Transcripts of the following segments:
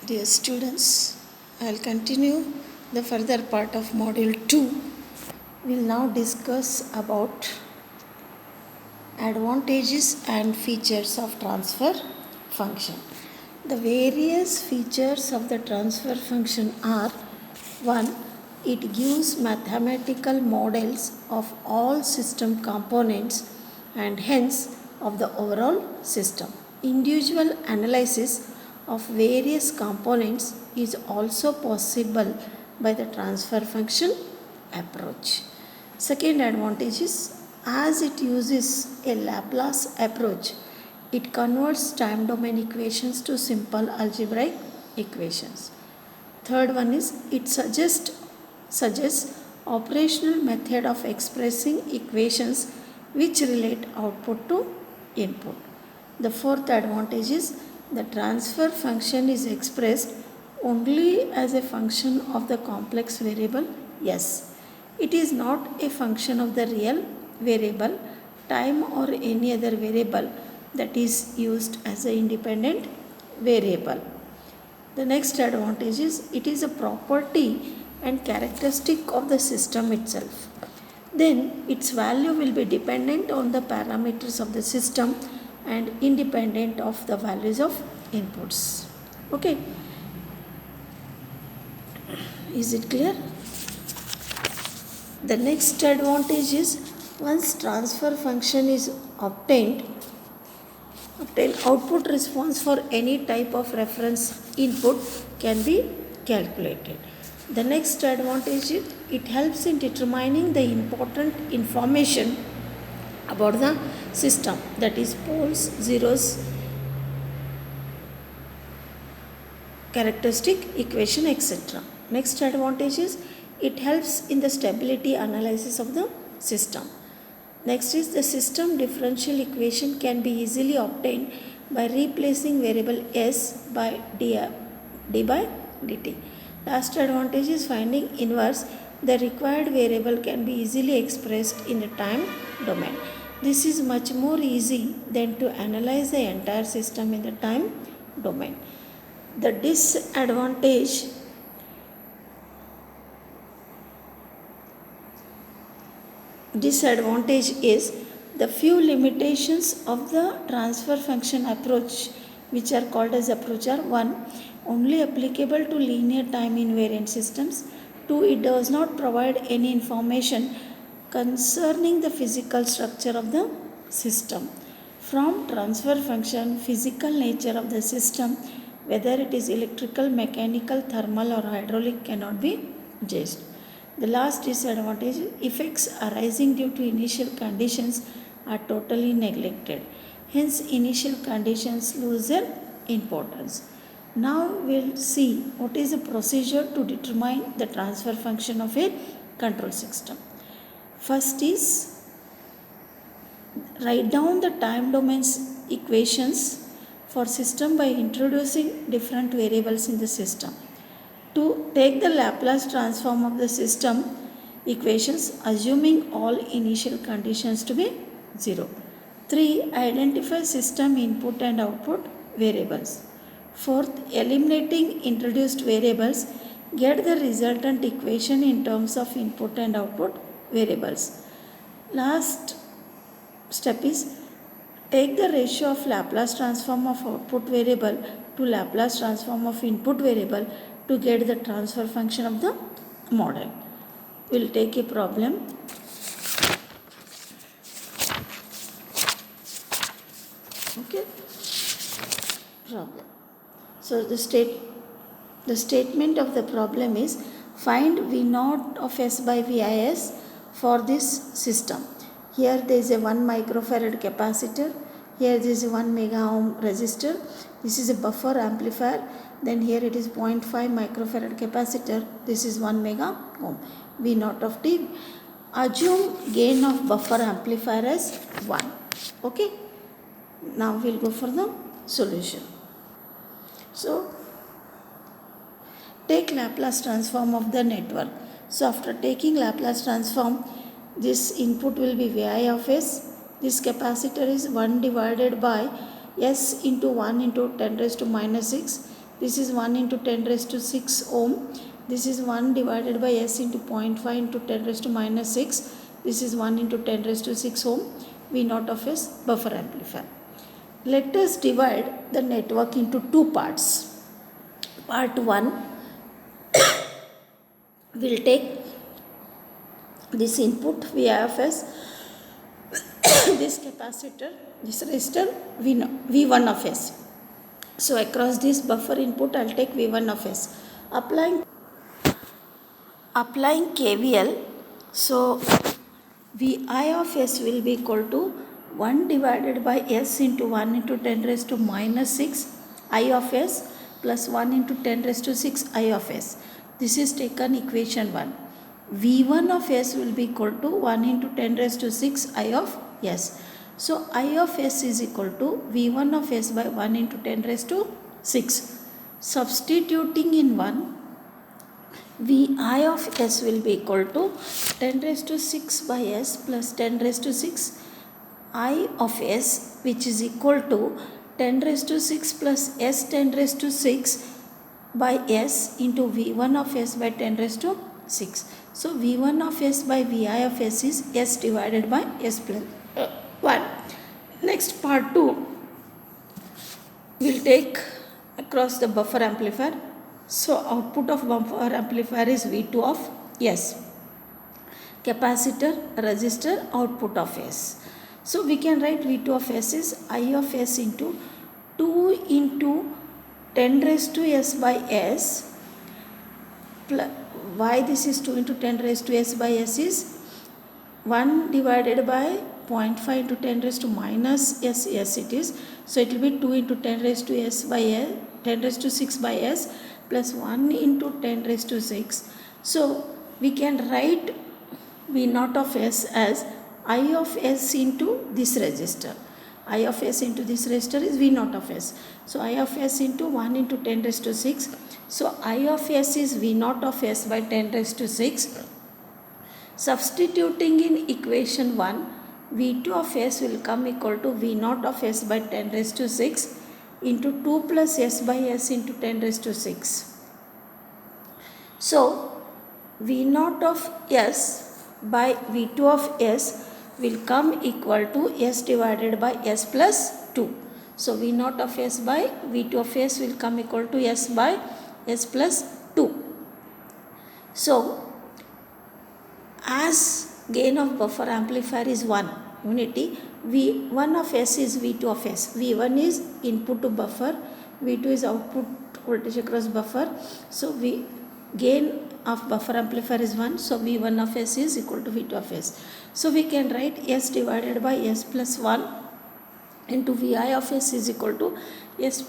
Dear students, I will continue the further part of module 2. We will now discuss about advantages and features of transfer function. The various features of the transfer function are: 1. It gives mathematical models of all system components and hence of the overall system. Individual analysis of various components is also possible by the transfer function approach. Second advantage is, as it uses a Laplace approach, it converts time domain equations to simple algebraic equations. Third one is, it suggests operational method of expressing equations which relate output to input. The fourth advantage is, the transfer function is expressed only as a function of the complex variable s. It is not a function of the real variable, time, or any other variable that is used as an independent variable. The next advantage is, it is a property and characteristic of the system itself. Then its value will be dependent on the parameters of the system and independent of the values of inputs. Okay, is it clear? The next advantage is, once transfer function is obtained, output response for any type of reference input can be calculated. The next advantage is, it helps in determining the important information about the system, that is poles, zeros, characteristic equation, etc. Next advantage is, it helps in the stability analysis of the system. Next is, the system differential equation can be easily obtained by replacing variable s by d by dt. Last advantage is, finding inverse. The required variable can be easily expressed in a time domain. This is much more easy than to analyze the entire system in the time domain. The disadvantage is the few limitations of the transfer function approach, which are called as approach, are: 1. Only applicable to linear time invariant systems. 2. It does not provide any information concerning the physical structure of the system. From transfer function, physical nature of the system, whether it is electrical, mechanical, thermal, or hydraulic, cannot be judged. The last disadvantage, effects arising due to initial conditions are totally neglected. Hence, initial conditions lose their importance. Now we will see what is the procedure to determine the transfer function of a control system. First is, write down the time domains equations for system by introducing different variables in the system. 2. Take the Laplace transform of the system equations assuming all initial conditions to be 0. 3. Identify system input and output variables. 4th, eliminating introduced variables, get the resultant equation in terms of input and output variables. Last step is, take the ratio of Laplace transform of output variable to Laplace transform of input variable to get the transfer function of the model. We will take a problem. Okay. Problem. So the statement of the problem is, find V0 of S by VIS for this system. Here there is a 1 microfarad capacitor. Here there is a 1 mega ohm resistor. This is a buffer amplifier. Then here it is 0.5 microfarad capacitor. This is 1 mega ohm. V0 of T. Assume gain of buffer amplifier as 1. Okay. Now we will go for the solution. So take Laplace transform of the network. So after taking Laplace transform, this input will be Vi of S. This capacitor is 1 divided by S into 1 into 10 raised to minus 6. This is 1 into 10 raised to 6 ohm. This is 1 divided by S into 0.5 into 10 raised to minus 6. This is 1 into 10 raised to 6 ohm. V naught of S buffer amplifier. Let us divide the network into two parts. Part 1 will take this input VIFS, this capacitor, this resistor V1 of S. So across this buffer input I will take V1 of S. Applying KVL, so Vi of S will be equal to 1 divided by S into 1 into 10 raised to minus 6 I of S plus 1 into 10 raised to 6 I of S. This is taken equation 1. V1 of S will be equal to 1 into 10 raised to 6 I of S. So I of S is equal to V1 of S by 1 into 10 raised to 6. Substituting in 1, Vi of S will be equal to 10 raised to 6 by S plus 10 raised to 6 I of S, which is equal to 10 raised to 6 plus S 10 raised to 6 by S into V1 of S by 10 raised to 6. So V1 of S by Vi of S is S divided by S plus 1. Next part 2 will take across the buffer amplifier. So output of buffer amplifier is V2 of S. Capacitor, resistor, output of S. So we can write V2 of S is I of S into 2 into 10 raised to S by S. Why this is 2 into 10 raised to S by S is 1 divided by 0.5 into 10 raised to minus S, it is. So it will be 2 into 10 raised to S by S, 10 raised to 6 by S plus 1 into 10 raised to 6. So we can write V naught of S as I of S into this resistor. I of S into this resistor is V naught of S. So I of S into 1 into 10 raised to 6. So I of S is V naught of S by 10 raised to 6. Substituting in equation 1, V2 of S will come equal to V naught of S by 10 raised to 6 into 2 plus S by S into 10 raised to 6. So V naught of S by V2 of S will come equal to S divided by S plus 2. So V naught of S by V2 of S will come equal to S by S plus 2. So as gain of buffer amplifier is 1 unity, V1 of S is V2 of S. V1 is input to buffer, V2 is output voltage across buffer. So gain of buffer amplifier is 1. So V1 of S is equal to V2 of S. So we can write S divided by S plus 1 into Vi of S is equal to S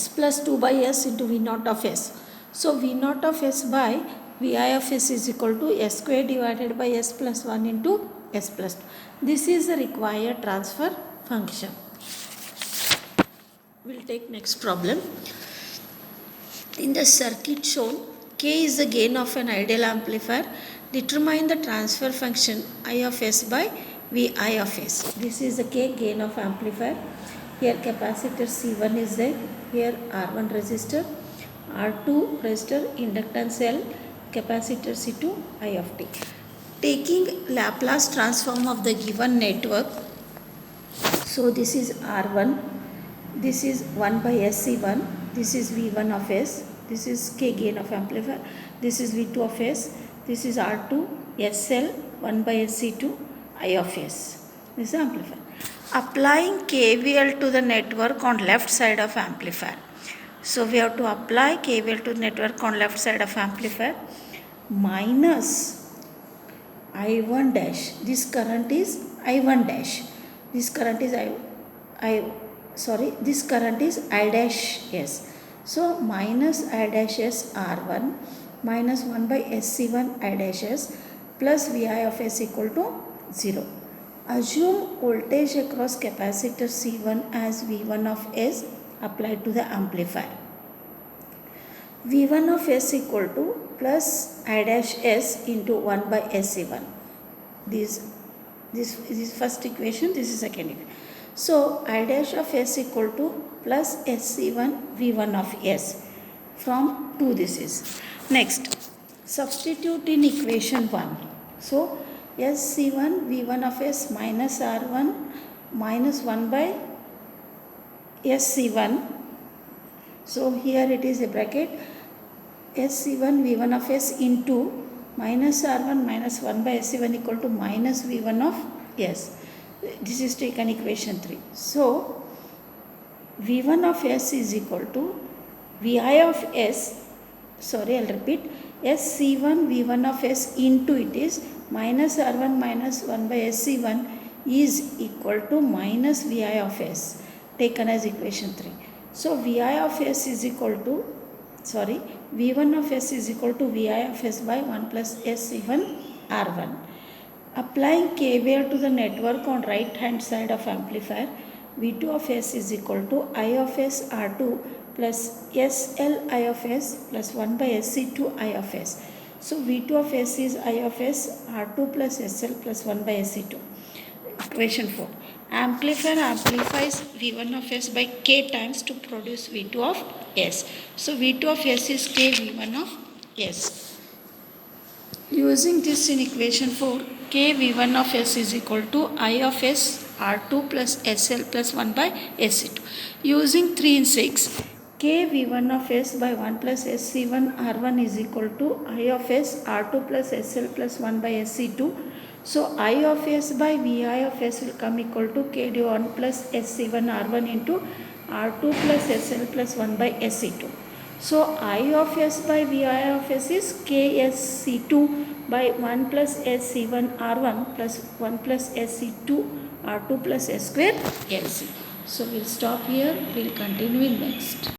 plus 2 by S into V naught of S. So V naught of S by Vi of S is equal to S square divided by S plus 1 into S plus 2. This is the required transfer function. We will take next problem. In the circuit shown, K is the gain of an ideal amplifier. Determine the transfer function I of S by Vi of S. This is the K gain of amplifier. Here capacitor C1 is there. Here R1 resistor, R2 resistor, inductance L, capacitor C2, I of T. Taking Laplace transform of the given network. So this is R1, this is 1 by SC1, this is V1 of S, this is K gain of amplifier, this is V2 of S, this is R2, SL, 1 by SC2, I of S. This is amplifier. Applying KVL to the network on left side of amplifier. So we have to apply KVL to the network on left side of amplifier. Minus I1 dash. This current is I1 dash. This current is this current is I dash S. So minus I dash S R1 minus 1 by SC1 I dash S plus Vi of S equal to 0. Assume voltage across capacitor C1 as V1 of S applied to the amplifier. V1 of S equal to plus I dash S into 1 by SC1. This is first equation, this is second equation. So I dash of S equal to plus SC1 V1 of S. From 2 this is. Next, substitute in equation 1. So, SC1 V1 of S minus R1 minus 1 by SC1. So, here it is a bracket SC1 V1 of S into minus R1 minus 1 by SC1 equal to minus V1 of S. This is taken equation 3. So, V1 of S is equal to Vi of S, sorry, I'll repeat, SC1 V1 of S into it is minus R1 minus 1 by SC1 is equal to minus Vi of S, taken as equation 3. So, Vi of S is equal to, sorry, V1 of S is equal to Vi of S by 1 plus SC1 R1. Applying KVL to the network on right hand side of amplifier, V2 of S is equal to I of S R2 plus SL I of S plus 1 by SC2 I of S. So, V2 of S is I of S R2 plus SL plus 1 by SC2. Equation 4. Amplifier amplifies V1 of S by K times to produce V2 of S. So, V2 of S is K V1 of S. Using this in equation 4, K V1 of S is equal to I of S R2 plus SL plus 1 by SC2. Using 3 in 6, K V1 of S by 1 plus SC1 R1 is equal to I of S R2 plus SL plus 1 by SC2. So, I of S by Vi of S will come equal to KD1 plus SC1 R1 into R2 plus SL plus 1 by SC2. So, I of S by Vi of S is KSC2 by 1 plus SC1 R1 plus 1 plus SC2 R2 plus S square LC. So, we will stop here. We will continue in next.